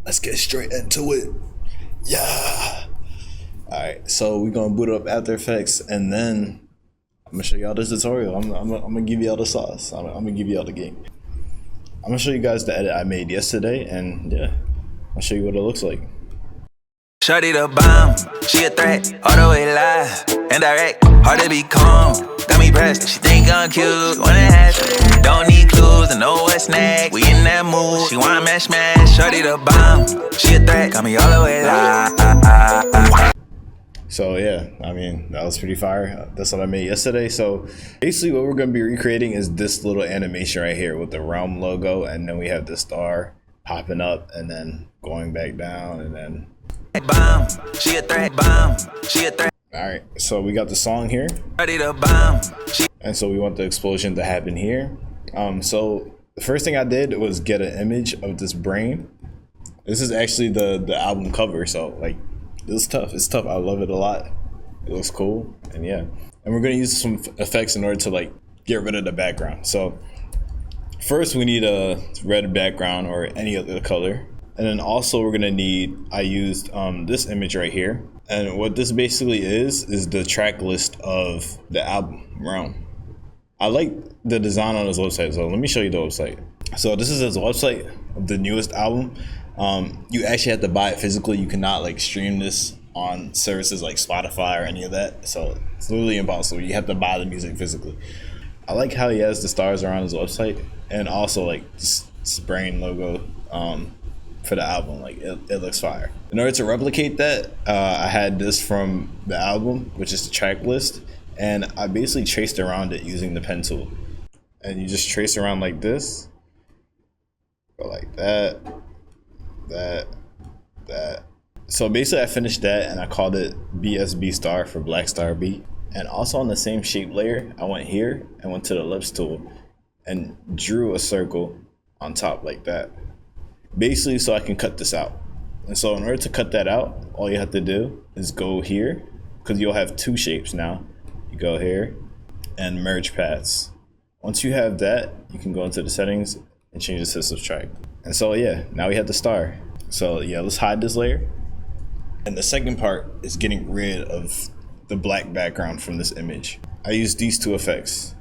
Let's get straight into it. Yeah. Alright, so we're gonna boot up After Effects and then I'm gonna show y'all this tutorial. I'm gonna give y'all the sauce. I'm gonna give y'all the game. I'm gonna show you guys the edit I made yesterday, and yeah, I'll show you what it looks like. Shorty the bomb, she a threat, all the way live and direct, hard to be calm, got me pressed, she think I'm cute, wanna have, don't need clues, and know what's next, we in that mood, she wanna mash, shorty the bomb, she a threat, got me all the way live. So yeah, I mean, that was pretty fire. That's what I made yesterday. So basically what we're gonna be recreating is this little animation right here with the Realm logo, and then we have the star popping up and then going back down, and then bomb, she a threat, bomb, she a threat. All right, so we got the song here, Shorty the bomb, and so we want the explosion to happen here. So the first thing I did was get an image of this brain. This is actually the album cover, so like, it's tough. It's tough. I love it a lot. It looks cool, and yeah. And we're gonna use some effects in order to like get rid of the background. So first we need a red background or any other color. And then also we're gonna need, I used this image right here. And what this basically is the track list of the album, Realm. I like the design on his website, so let me show you the website. So this is his website of the newest album. You actually have to buy it physically. You cannot like stream this on services like Spotify or any of that. So it's literally impossible. You have to buy the music physically. I like how he has the stars around his website, and also like this brain logo for the album. Like it looks fire. In order to replicate that, I had this from the album, which is the track list, and I basically traced around it using the pen tool. And you just trace around like this, go like that. That. So basically I finished that and I called it BSB star for Black Star Beat. And also on the same shape layer, I went here and went to the ellipse tool and drew a circle on top like that. Basically so I can cut this out. And so in order to cut that out, all you have to do is go here, because you'll have two shapes now. You go here and merge paths. Once you have that, you can go into the settings and change it to subtract. And so yeah, now we have the star. So yeah, let's hide this layer. And the second part is getting rid of the black background from this image. I use these two effects.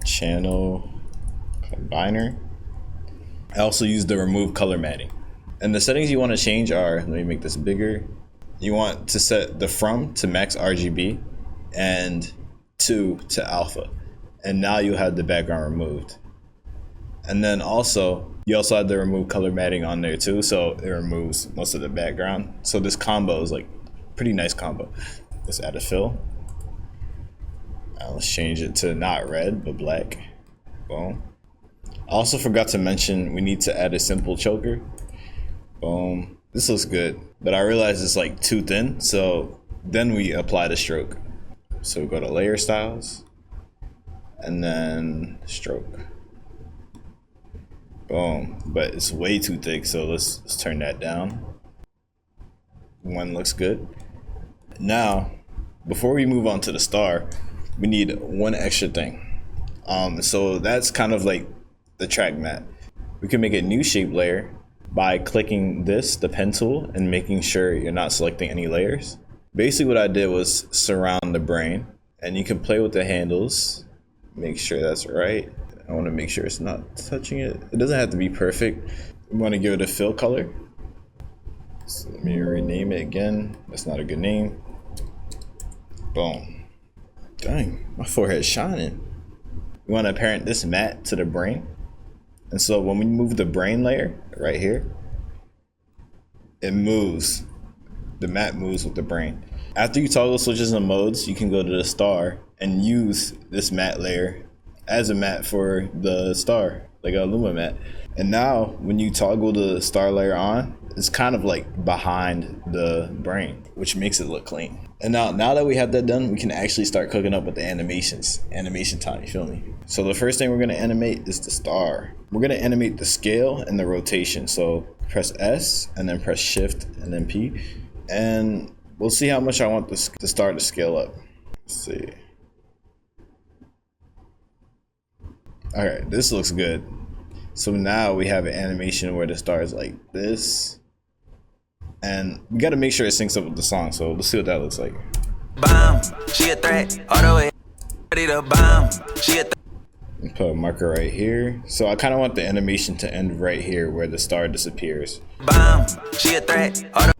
Channel combiner. I also use the remove color matting. And the settings you want to change are, let me make this bigger. You want to set the from to max RGB and 2 to alpha. And now you have the background removed. And then also, you also have the remove color matting on there too, so it removes most of the background. So this combo is like pretty nice combo. Let's add a fill. Now let's change it to not red, but black. Boom. I also forgot to mention we need to add a simple choker. Boom. This looks good, but I realized it's like too thin, so then we apply the stroke. So we go to layer styles, and then stroke. Boom, but it's way too thick, so let's turn that down. One looks good. Now, before we move on to the star, we need one extra thing. So that's kind of like the track mat. We can make a new shape layer by clicking this, the pen tool, and making sure you're not selecting any layers. Basically what I did was surround the brain, and you can play with the handles, make sure that's right. I want to make sure it's not touching it. It doesn't have to be perfect. We want to give it a fill color. So let me rename it again. That's not a good name. Boom. Dang, my forehead's shining. We want to parent this matte to the brain. And so when we move the brain layer right here, it moves. The matte moves with the brain. After you toggle switches and modes, you can go to the star and use this matte layer as a matte for the star, like a Luma matte. And now when you toggle the star layer on, it's kind of like behind the brain, which makes it look clean. And now that we have that done, we can actually start cooking up with the animations. Animation time, you feel me? So the first thing we're gonna animate is the star. We're gonna animate the scale and the rotation. So press S and then press Shift and then P. And we'll see how much I want the star to scale up. Let's see. All right, this looks good. So now we have an animation where the star is like this, And we got to make sure it syncs up with the song. So let's see what that looks like. Bomb, she a threat, all the way. Ready to bomb, she a threat. Put a marker right here. So I kind of want the animation to end right here where the star disappears. Bomb, she a threat, all the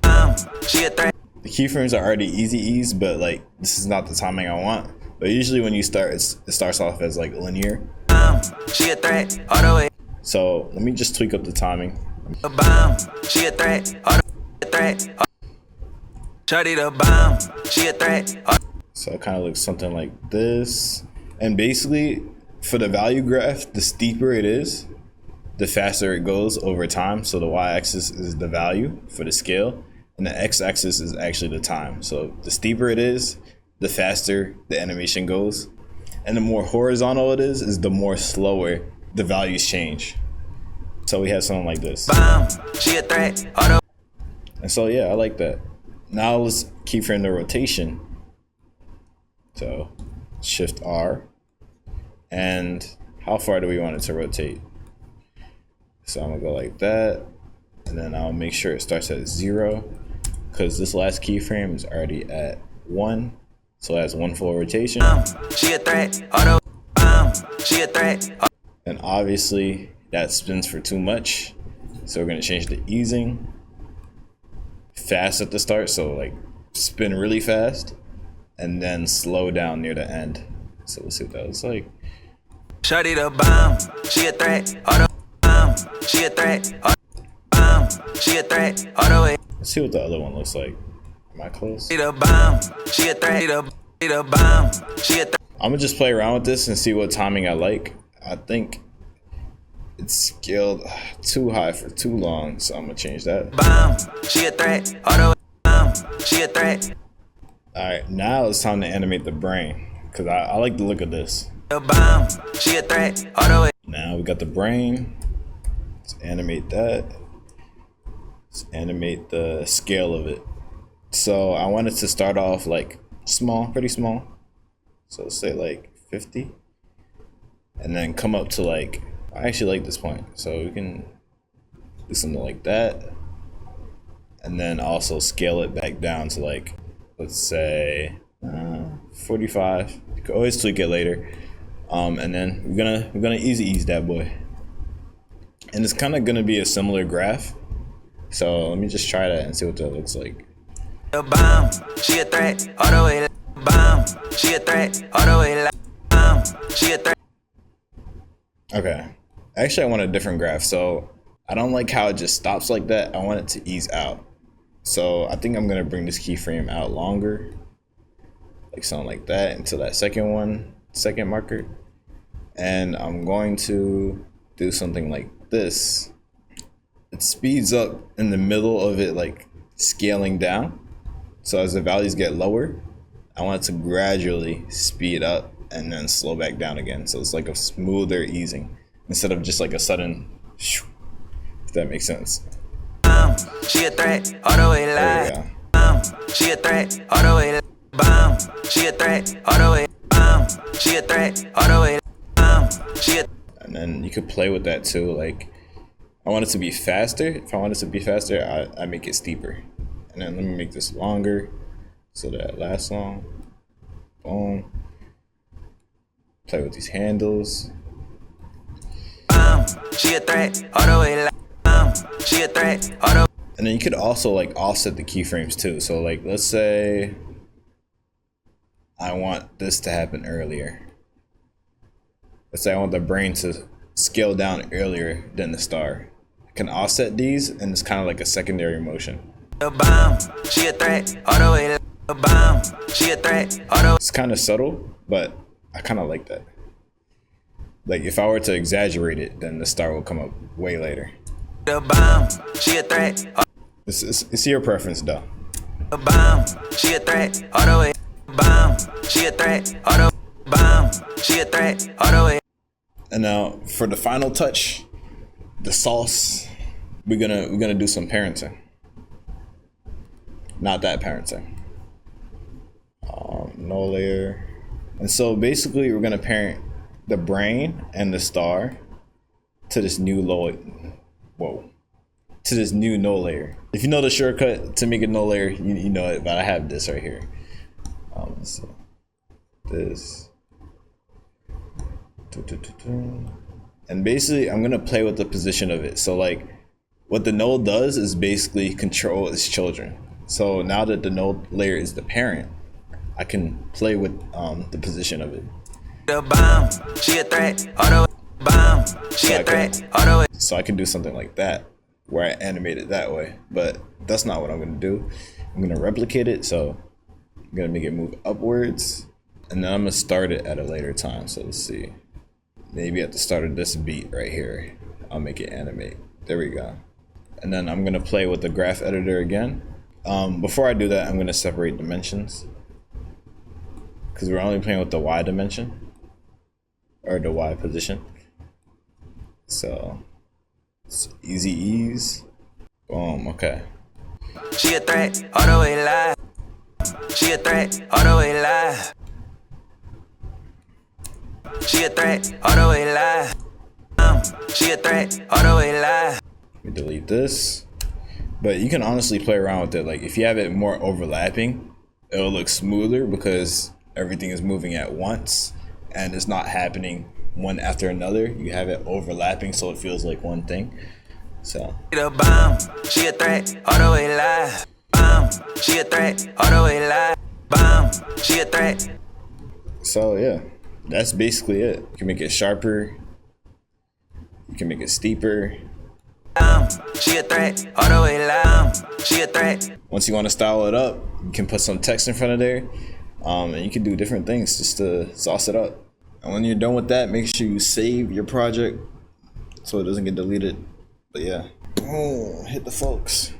bomb, she a threat. The keyframes are already easy ease, but like this is not the timing I want. But usually when you start, it starts off as like linear. Bomb, she a threat, all the way. So let me just tweak up the timing. Bomb, she a threat, all the threat. Shawty the bomb, she a threat. So it kind of looks something like this. And basically, for the value graph, the steeper it is, the faster it goes over time. So the y-axis is the value for the scale, and the x-axis is actually the time. So the steeper it is, the faster the animation goes. And the more horizontal it is the more slower the values change. So we have something like this. Bomb, she a threat, auto. And so yeah, I like that. Now let's keyframe the rotation. So Shift R. And how far do we want it to rotate? So I'm gonna go like that. And then I'll make sure it starts at 0, because this last keyframe is already at 1. So it has 1 full rotation. She a threat, auto. She a threat. And obviously that spins for too much. So we're gonna change the easing. Fast at the start, so like spin really fast, and then slow down near the end. So let's see what that looks like. Shawty the bomb, she a threat, auto. She a threat, auto. She a threat, auto. Let's see what the other one looks like. Am I close? The bomb, she a threat, the bomb, she a threat. I'm gonna just play around with this and see what timing I like. I think it's scaled too high for too long, so I'm gonna change that. Bomb, she a threat, auto. She a threat. Alright, now it's time to animate the brain, because I like the look of this. The bomb, she a threat, auto. Now we got the brain. Let's animate that. Let's animate the scale of it. So I want it to start off like small, pretty small. So let's say like 50. And then come up to like, I actually like this point. So we can do something like that. And then also scale it back down to like, let's say 45. You can always tweak it later. And then we're gonna easy ease that boy. And it's kind of gonna be a similar graph. So let me just try that and see what that looks like. The bomb, she a threat, auto. Bomb, she a threat, auto. Bomb, she a threat. Okay. Actually, I want a different graph. So I don't like how it just stops like that. I want it to ease out. So I think I'm gonna bring this keyframe out longer, like something like that, until that second marker. And I'm going to do something like this. It speeds up in the middle of it, like scaling down. So as the values get lower, I want it to gradually speed up and then slow back down again. So it's like a smoother easing instead of just like a sudden shoo, if that makes sense. She a threat, auto a lie. She a threat, auto a bomb. She a threat, auto a bomb. She a threat, auto a she a. And then you could play with that too. Like I want it to be faster. If I want it to be faster, I make it steeper. And then let me make this longer so that it lasts long. Boom. Play with these handles. She a threat, auto a she a threat, auto. And then you could also like offset the keyframes too. So like let's say I want this to happen earlier. Let's say I want the brain to scale down earlier than the star. I can offset these and it's kind of like a secondary motion. The bomb, she a threat, auto a bomb, she a threat, auto. It's kind of subtle, but I kind of like that. Like if I were to exaggerate it, then the star will come up way later. The bomb, she a threat. It's your preference though. The bomb, she a threat, auto a bomb, she a threat, auto bomb, she a threat, auto a. And now for the final touch, the sauce, we're gonna do some parenting. Not that parenting. No layer. And so basically we're gonna parent the brain and the star to this new low, to this new null layer. If you know the shortcut to make a null layer, you know it, but I have this right here. So this. And basically I'm gonna play with the position of it. So like what the node does is basically control its children. So now that the node layer is the parent, I can play with the position of it. So I can do something like that, where I animate it that way, but that's not what I'm gonna do. I'm gonna replicate it, so I'm gonna make it move upwards, and then I'm gonna start it at a later time. So let's see. Maybe at the start of this beat right here, I'll make it animate. There we go. And then I'm gonna play with the graph editor again. Before I do that, I'm gonna separate dimensions, because we're only playing with the Y dimension, or the Y position. So it's easy ease. Boom, okay. She a threat, all the way live. She a threat, all the way live. She a threat, all the way live. She a threat, all the way live. Let me delete this. But you can honestly play around with it. Like if you have it more overlapping, it'll look smoother because everything is moving at once and it's not happening one after another. You have it overlapping so it feels like one thing. So she a threat, all the way live. She a threat, all the way live. She a threat. So yeah, that's basically it. You can make it sharper. You can make it steeper. She a threat, all the way live. She a threat. Once you want to style it up, you can put some text in front of there. And you can do different things just to sauce it up. And when you're done with that, make sure you save your project so it doesn't get deleted. But yeah, boom, hit the folks.